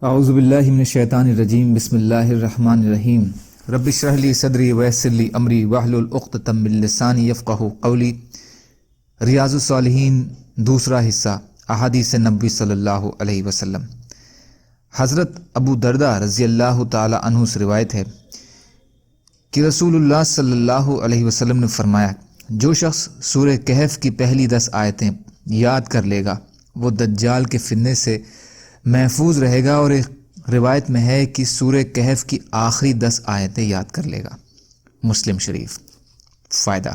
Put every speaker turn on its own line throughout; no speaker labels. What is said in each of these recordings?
اعوذ باللہ من الشیطان الرجیم بسم اللہ الرحمن الرحیم رب اشرح لی صدری ویسر لی امری واحلل عقدۃ من لسانی یفقہوا قولی۔ ریاض الصالحین دوسرا حصہ، احادیث نبوی صلی اللہ علیہ وسلم۔ حضرت ابو درداء رضی اللہ تعالی عنہ سے روایت ہے کہ رسول اللہ صلی اللہ علیہ وسلم نے فرمایا، جو شخص سورہ کہف کی پہلی 10 آیتیں یاد کر لے گا وہ دجال کے فتنے سے محفوظ رہے گا، اور ایک روایت میں ہے کہ سورہ کہف کی آخری 10 آیتیں یاد کر لے گا۔ مسلم شریف۔ فائدہ: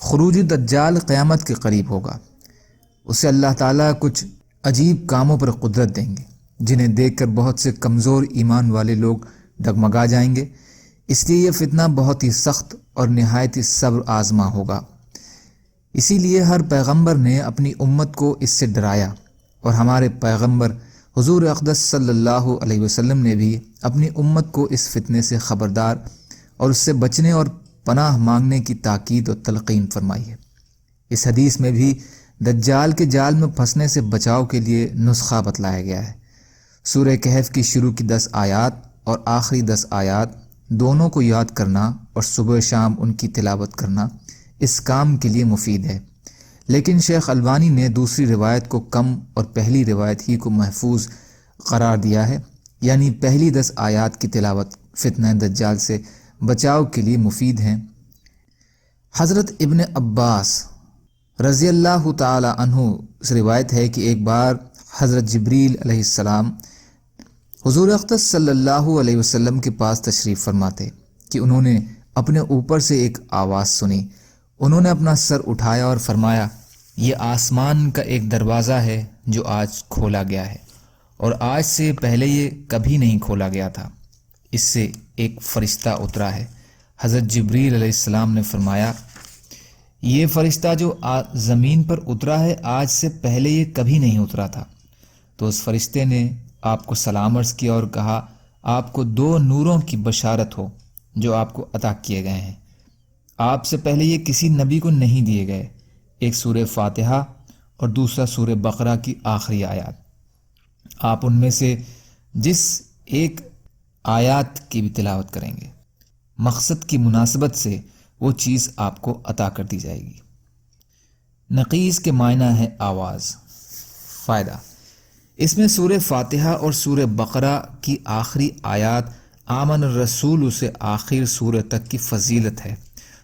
خروج دجال قیامت کے قریب ہوگا، اسے اللہ تعالیٰ کچھ عجیب کاموں پر قدرت دیں گے جنہیں دیکھ کر بہت سے کمزور ایمان والے لوگ ڈگمگا جائیں گے، اس لیے یہ فتنہ بہت ہی سخت اور نہایت ہی صبر آزما ہوگا۔ اسی لیے ہر پیغمبر نے اپنی امت کو اس سے ڈرایا، اور ہمارے پیغمبر حضور اقدس صلی اللہ علیہ وسلم نے بھی اپنی امت کو اس فتنے سے خبردار اور اس سے بچنے اور پناہ مانگنے کی تاکید و تلقین فرمائی ہے۔ اس حدیث میں بھی دجال کے جال میں پھنسنے سے بچاؤ کے لیے نسخہ بتلایا گیا ہے۔ سورہ کہف کی شروع کی 10 آیات اور آخری 10 آیات دونوں کو یاد کرنا اور صبح شام ان کی تلاوت کرنا اس کام کے لیے مفید ہے، لیکن شیخ البانی نے دوسری روایت کو کم اور پہلی روایت ہی کو محفوظ قرار دیا ہے، یعنی پہلی 10 آیات کی تلاوت فتنہ دجال سے بچاؤ کے لیے مفید ہیں۔ حضرت ابن عباس رضی اللہ تعالی عنہ سے روایت ہے کہ ایک بار حضرت جبریل علیہ السلام حضور اقدس صلی اللہ علیہ وسلم کے پاس تشریف فرماتے کہ انہوں نے اپنے اوپر سے ایک آواز سنی۔ انہوں نے اپنا سر اٹھایا اور فرمایا، یہ آسمان کا ایک دروازہ ہے جو آج کھولا گیا ہے، اور آج سے پہلے یہ کبھی نہیں کھولا گیا تھا، اس سے ایک فرشتہ اترا ہے۔ حضرت جبریل علیہ السلام نے فرمایا، یہ فرشتہ جو زمین پر اترا ہے آج سے پہلے یہ کبھی نہیں اترا تھا۔ تو اس فرشتے نے آپ کو سلام عرض کیا اور کہا، آپ کو 2 نوروں کی بشارت ہو جو آپ کو عطا کیے گئے ہیں، آپ سے پہلے یہ کسی نبی کو نہیں دیے گئے، ایک سورہ فاتحہ اور دوسرا سورہ بقرہ کی آخری آیات۔ آپ ان میں سے جس ایک آیات کی بھی تلاوت کریں گے، مقصد کی مناسبت سے وہ چیز آپ کو عطا کر دی جائے گی۔ نقیض کے معنی ہے آواز۔ فائدہ: اس میں سورہ فاتحہ اور سورہ بقرہ کی آخری آیات آمن الرسول سے آخر سورہ تک کی فضیلت ہے۔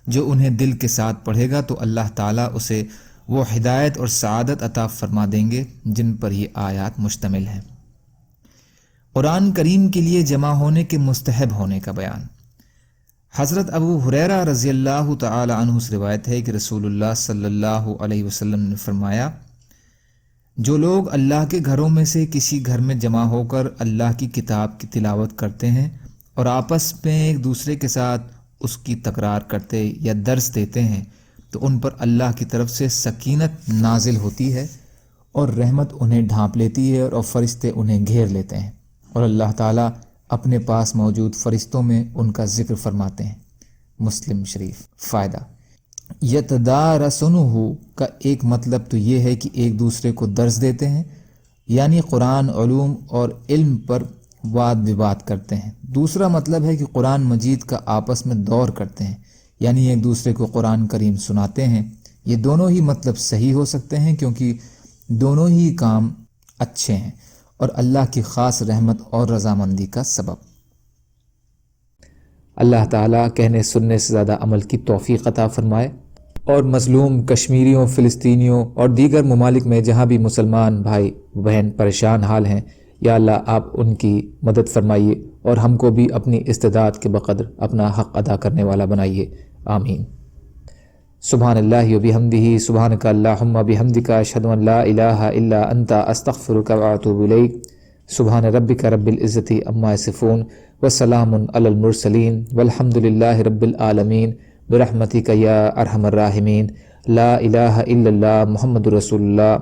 جو انہیں دل کے ساتھ پڑھے گا تو اللہ تعالیٰ اسے وہ ہدایت اور سعادت عطا فرما دیں گے جن پر یہ آیات مشتمل ہیں۔ قرآن کریم کے لیے جمع ہونے کے مستحب ہونے کا بیان۔ حضرت ابو ہریرہ رضی اللہ تعالی عنہ سے روایت ہے کہ رسول اللہ صلی اللہ علیہ وسلم نے فرمایا، جو لوگ اللہ کے گھروں میں سے کسی گھر میں جمع ہو کر اللہ کی کتاب کی تلاوت کرتے ہیں اور آپس میں ایک دوسرے کے ساتھ اس کی تکرار کرتے یا درس دیتے ہیں تو ان پر اللہ کی طرف سے سکینت نازل ہوتی ہے اور رحمت انہیں ڈھانپ لیتی ہے، اور فرشتے انہیں گھیر لیتے ہیں، اور اللہ تعالیٰ اپنے پاس موجود فرشتوں میں ان کا ذکر فرماتے ہیں۔ مسلم شریف۔ فائدہ: یتدارسونہ کا ایک مطلب تو یہ ہے کہ ایک دوسرے کو درس دیتے ہیں، یعنی قرآن، علوم اور علم پر واد وواد کرتے ہیں۔ دوسرا مطلب ہے کہ قرآن مجید کا آپس میں دور کرتے ہیں، یعنی ایک دوسرے کو قرآن کریم سناتے ہیں۔ یہ دونوں ہی مطلب صحیح ہو سکتے ہیں کیونکہ دونوں ہی کام اچھے ہیں اور اللہ کی خاص رحمت اور رضامندی کا سبب۔ اللہ تعالیٰ کہنے سننے سے زیادہ عمل کی توفیق عطا فرمائے، اور مظلوم کشمیریوں، فلسطینیوں اور دیگر ممالک میں جہاں بھی مسلمان بھائی بہن پریشان حال ہیں، یا اللہ آپ ان کی مدد فرمائیے اور ہم کو بھی اپنی استعداد کے بقدر اپنا حق ادا کرنے والا بنائیے، آمین۔ سبحان اللہ و بحمدہ، سبحانک اللہم بحمدک، اشہد ان لا الہ الا انت، استغفرک و اتوب الیک۔ سبحان ربک رب العزت عما یصفون، وسلام علی المرسلین، والحمد للہ رب العالمین، برحمتک یا ارحم الراحمین۔ لا الہ الا اللہ، محمد رسول اللہ۔